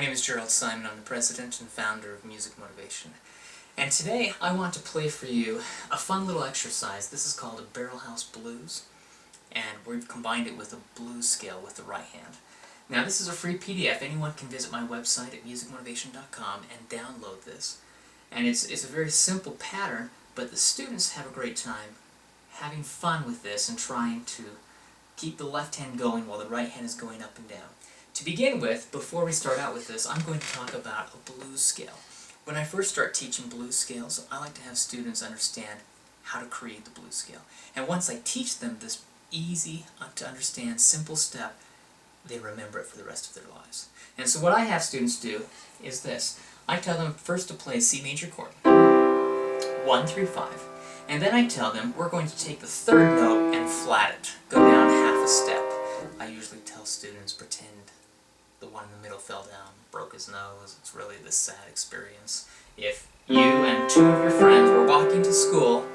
My name is Jerald Simon. I'm the president and founder of Music Motivation. And today I want to play for you a fun little exercise. This is called a barrel house blues, and we've combined it with a blues scale with the right hand. Now this is a free PDF. Anyone can visit my website at musicmotivation.com and download this. And it's a very simple pattern, but the students have a great time having fun with this and trying to keep the left hand going while the right hand is going up and down. To begin with, before we start out with this, I'm going to talk about a blues scale. When I first start teaching blues scales, I like to have students understand how to create the blues scale. And once I teach them this easy to understand simple step, they remember it for the rest of their lives. And so what I have students do is this. I tell them first to play a C major chord, 1 through 5. And then I tell them we're going to take the third note and flat it, go down half a step. I usually tell students pretend the one in the middle fell down, broke his nose. It's really this sad experience. If you and two of your friends were walking to school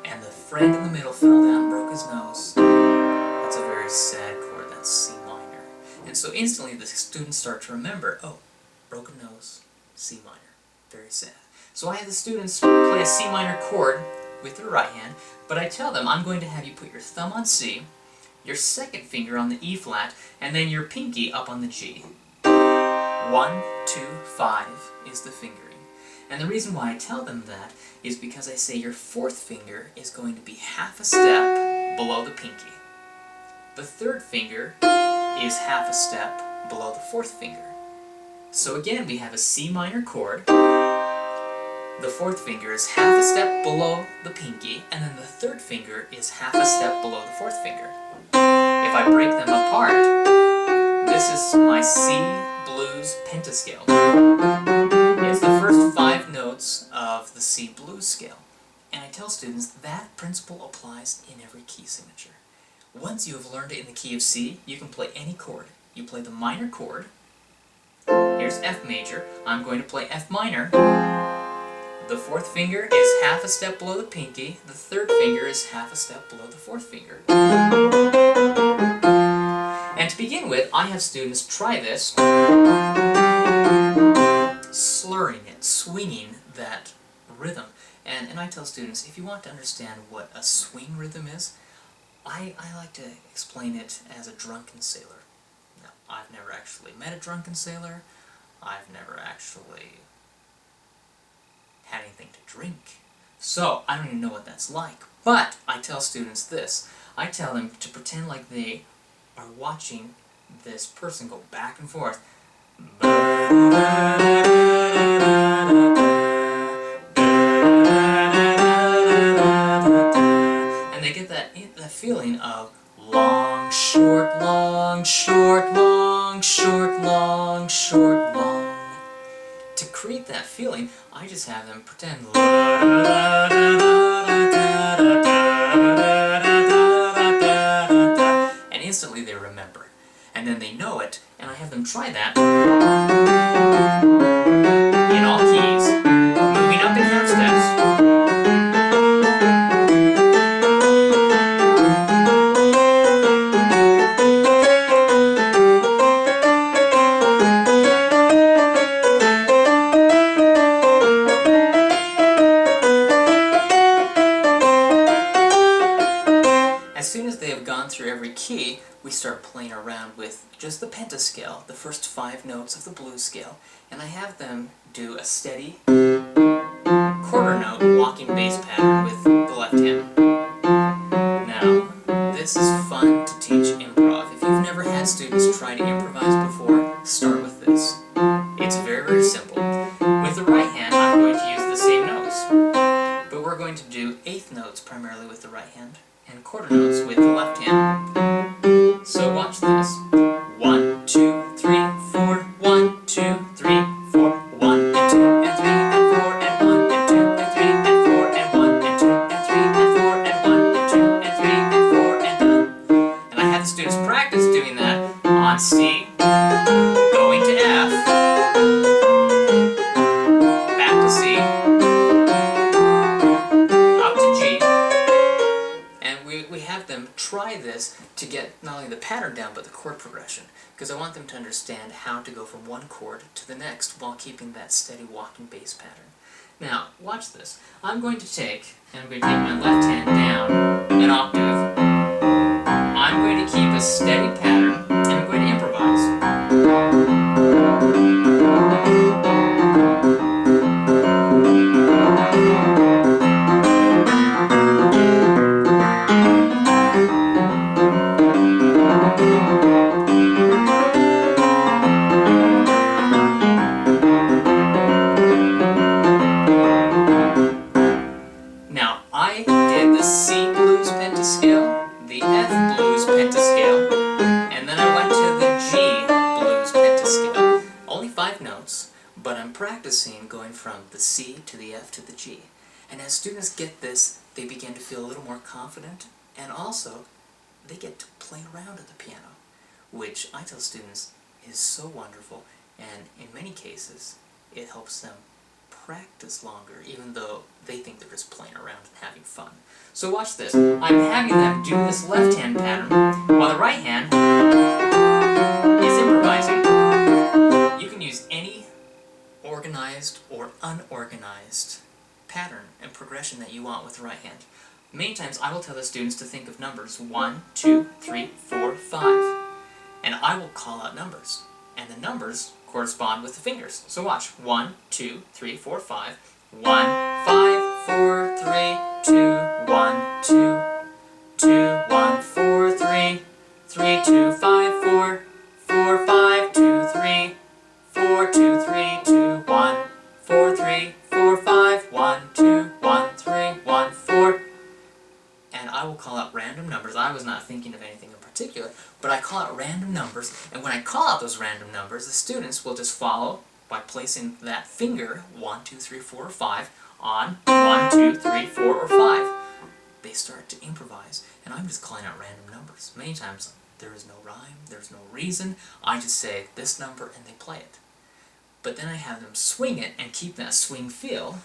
and the friend in the middle fell down, broke his nose, that's a very sad chord. That's C minor. And so instantly the students start to remember, oh, broken nose, C minor. Very sad. So I have the students play a C minor chord with their right hand, but I tell them I'm going to have you put your thumb on C, your second finger on the E flat, and then your pinky up on the G. 1, 2, 5 is the fingering. And the reason why I tell them that is because I say your fourth finger is going to be half a step below the pinky. The third finger is half a step below the fourth finger. So again, we have a C minor chord. The fourth finger is half a step below the pinky, and then the third finger is half a step below the fourth finger. If I break them apart, this is my C blues pentascale. It's the first 5 notes of the C blues scale. And I tell students that principle applies in every key signature. Once you have learned it in the key of C, you can play any chord. You play the minor chord. Here's F major. I'm going to play F minor. The fourth finger is half a step below the pinky. The third finger is half a step below the fourth finger. And to begin with, I have students try this, slurring it, swinging that rhythm. And I tell students, if you want to understand what a swing rhythm is, I like to explain it as a drunken sailor. Now, I've never actually met a drunken sailor. I've never actually had anything to drink. So, I don't even know what that's like. But I tell students this. I tell them to pretend like they are watching this person go back and forth. And they get that feeling of long, short, long, short, long, short, long, short, long. To create that feeling, I just have them pretend. And instantly they remember. And then they know it, and I have them try that in all keys, moving up in half steps. As soon as they have gone through every key, we start playing around with just the pentascale, the first 5 notes of the blues scale, and I have them do a steady quarter note walking bass pattern with the left hand. Now, this is fun to teach improv. If you've never had students try to improvise before, start with this. It's very, very simple. With the right hand, I'm going to use the same notes, but we're going to do eighth notes primarily with the right hand, and quarter notes with the left hand. So watch this. 1, 2, 3, 4, 1, 2, 3, 4, 1 and 2 and 3 and 4 and 1 and 2 and 3 and 4 and 1 and 2 and 3 and 4 and 1 and 2 and 3 and 4 and done. And I have the students practice doing that on C, going to F, back to C, up to G, and we have want them try this to get not only the pattern down, but the chord progression. Because I want them to understand how to go from one chord to the next while keeping that steady walking bass pattern. Now, watch this. I'm going to take my left hand down an octave. I'm going to keep a steady pattern, and I'm going to improvise. Now, I did the C blues pentascale, the F blues pentascale, and then I went to the G blues pentascale. Only 5 notes, but I'm practicing going from the C to the F to the G. And as students get this, they begin to feel a little more confident, and also they get to play around at the piano, which I tell students is so wonderful, and in many cases it helps them practice longer, even though they think they're just playing around and having fun. So watch this. I'm having them do this left hand pattern while the right hand is improvising. You can use any organized or unorganized pattern and progression that you want with the right hand. Many times I will tell the students to think of numbers 1, 2, 3, 4, 5. And I will call out numbers. And the numbers correspond with the fingers. So watch. 1, 2, 3, 4, 5. 1, 5, 4, 3, 2, 1, 2, 2, 1, 4, 3, 3, 2, 5, 4, 4, 5, 2, 3, 4, 2, 3, 2, 1, 4, 3, 4, 5, 1, 2, 1, 3, 1, 4. And I will call out random numbers. I was not thinking of anything in particular, but I call out random numbers, and when I call out those random numbers, the students will just follow by placing that finger, 1, 2, 3, 4, or 5, on 1, 2, 3, 4, or 5. They start to improvise, and I'm just calling out random numbers. Many times there is no rhyme, there's no reason. I just say this number and they play it. But then I have them swing it and keep that swing feel.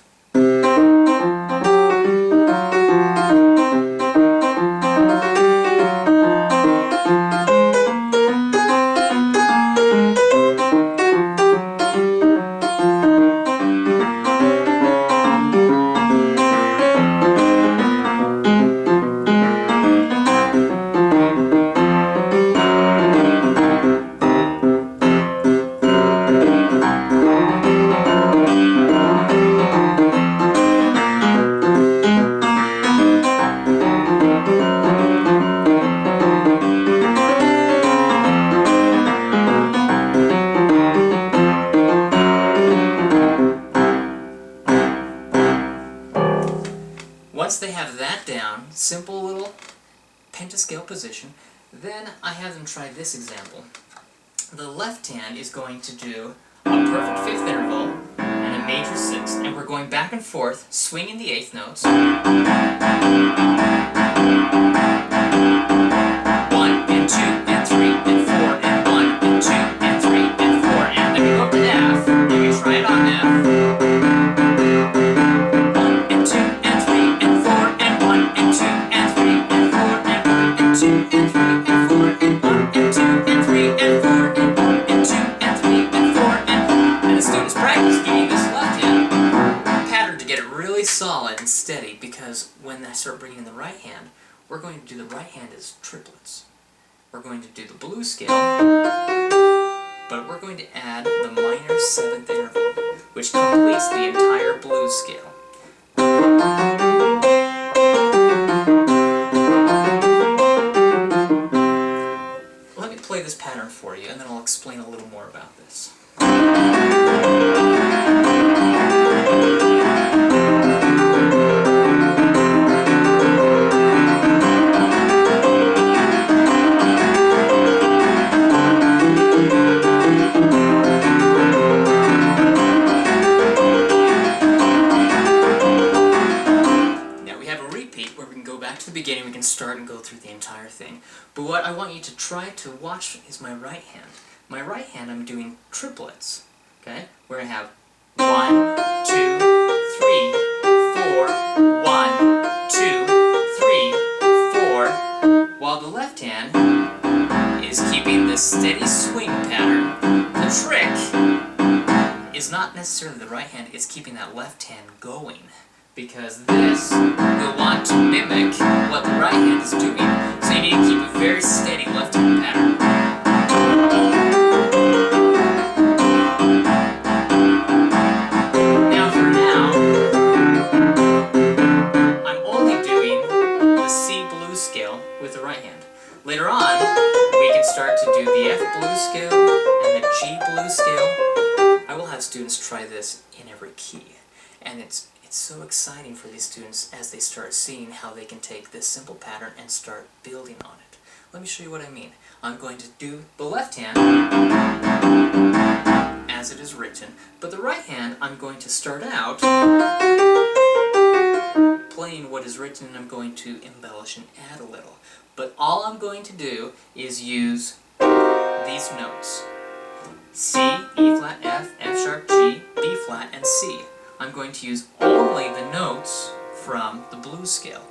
Once they have that down, simple little pentascale position, then I have them try this example. The left hand is going to do a perfect 5th interval and a major 6th, and we're going back and forth, swinging the 8th notes. 1 and 2 and 3 and 4 and 1 and 2 and 3 and 4, and then we go up to F, and we try it on F. Solid and steady, because when I start bringing in the right hand, we're going to do the right hand as triplets. We're going to do the blues scale, but we're going to add the minor 7th interval, which completes the entire blues scale. Let me play this pattern for you, and then I'll explain a little more about this. Beginning, we can start and go through the entire thing. But what I want you to try to watch is my right hand. My right hand, I'm doing triplets, okay? Where I have 1, 2, 3, 4, 1, 2, 3, 4, steady swing pattern. The trick is not necessarily the right hand, it's keeping that left hand going. Because this will want to mimic what the right hand is doing. So you need to keep a very steady left hand pattern. Now for now, I'm only doing the C blues scale with the right hand. Later on, we can start to do the F blues scale and the G blues scale. I will have students try this in every key. And it's so exciting for these students as they start seeing how they can take this simple pattern and start building on it. Let me show you what I mean. I'm going to do the left hand as it is written, but the right hand I'm going to start out playing what is written and I'm going to embellish and add a little. But all I'm going to do is use these notes. C, E flat, F, F sharp, G, B flat, and C. I'm going to use only the notes from the blues scale.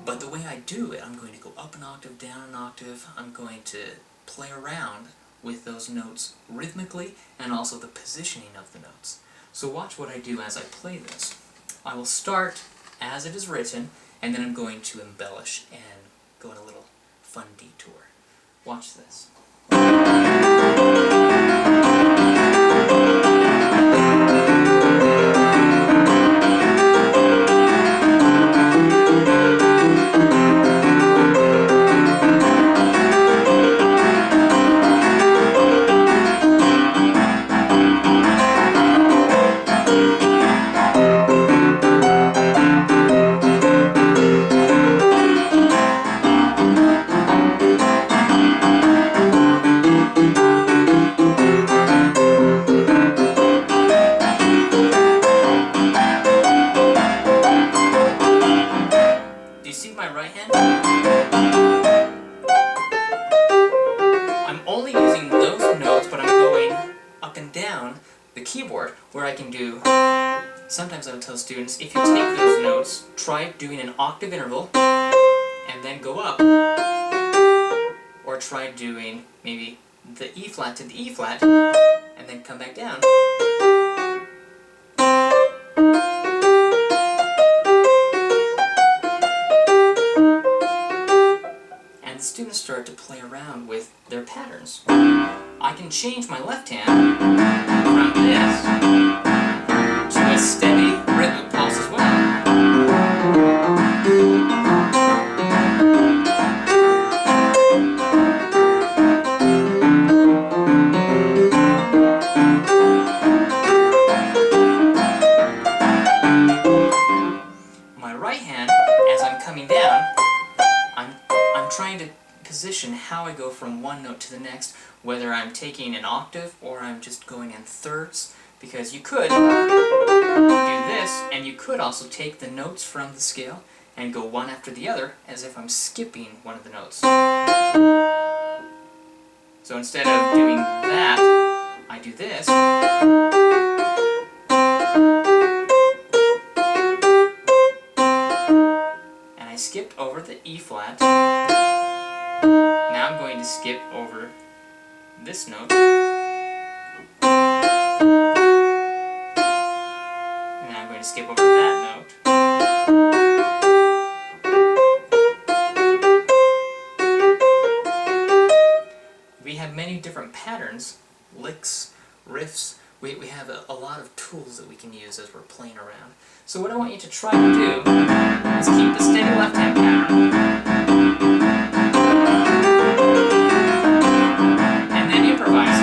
But the way I do it, I'm going to go up an octave, down an octave. I'm going to play around with those notes rhythmically and also the positioning of the notes. So watch what I do as I play this. I will start as it is written, and then I'm going to embellish and go on a little fun detour. Watch this. Where I can do, sometimes I would tell students, if you take those notes, try doing an octave interval, and then go up, or try doing maybe the E flat to the E flat, and then come back down. And the students start to play around with their patterns. I can change my left hand from this to a steady rhythmic pulse as well. My right hand, as I'm coming down, I'm trying to position how I go from one note to the next, whether I'm taking an octave or I'm just going in thirds, because you could do this, and you could also take the notes from the scale and go one after the other as if I'm skipping one of the notes. So instead of doing that, I do this. And I skipped over the E flat. Now I'm going to skip over this note. Now I'm going to skip over that note. We have many different patterns, licks, riffs. We have a lot of tools that we can use as we're playing around. So what I want you to try to do is keep the steady left hand pattern. And then improvise.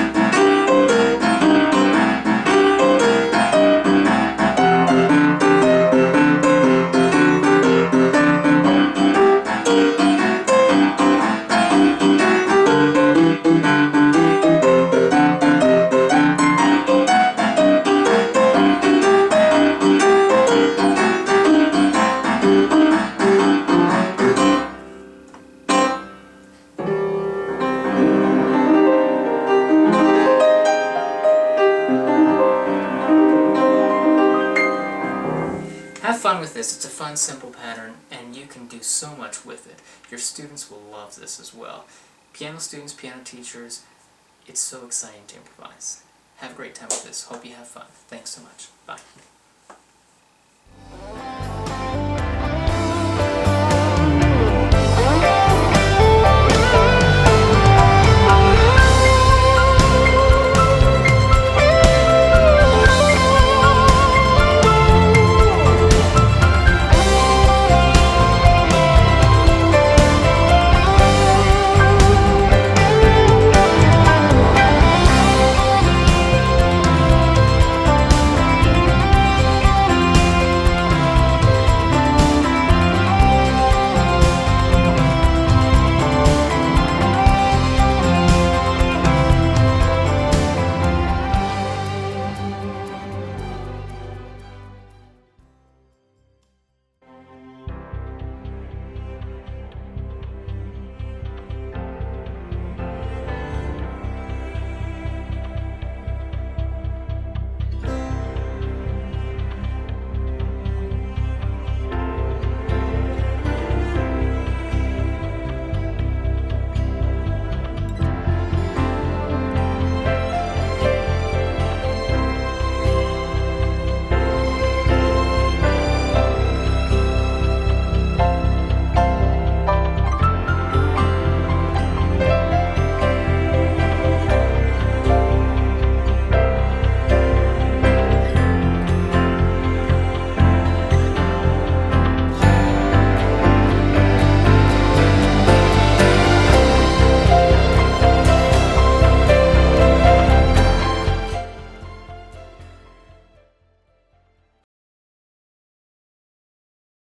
Have fun with this. It's a fun, simple pattern, and you can do so much with it. Your students will love this as well. Piano students, piano teachers, it's so exciting to improvise. Have a great time with this. Hope you have fun. Thanks so much. Bye.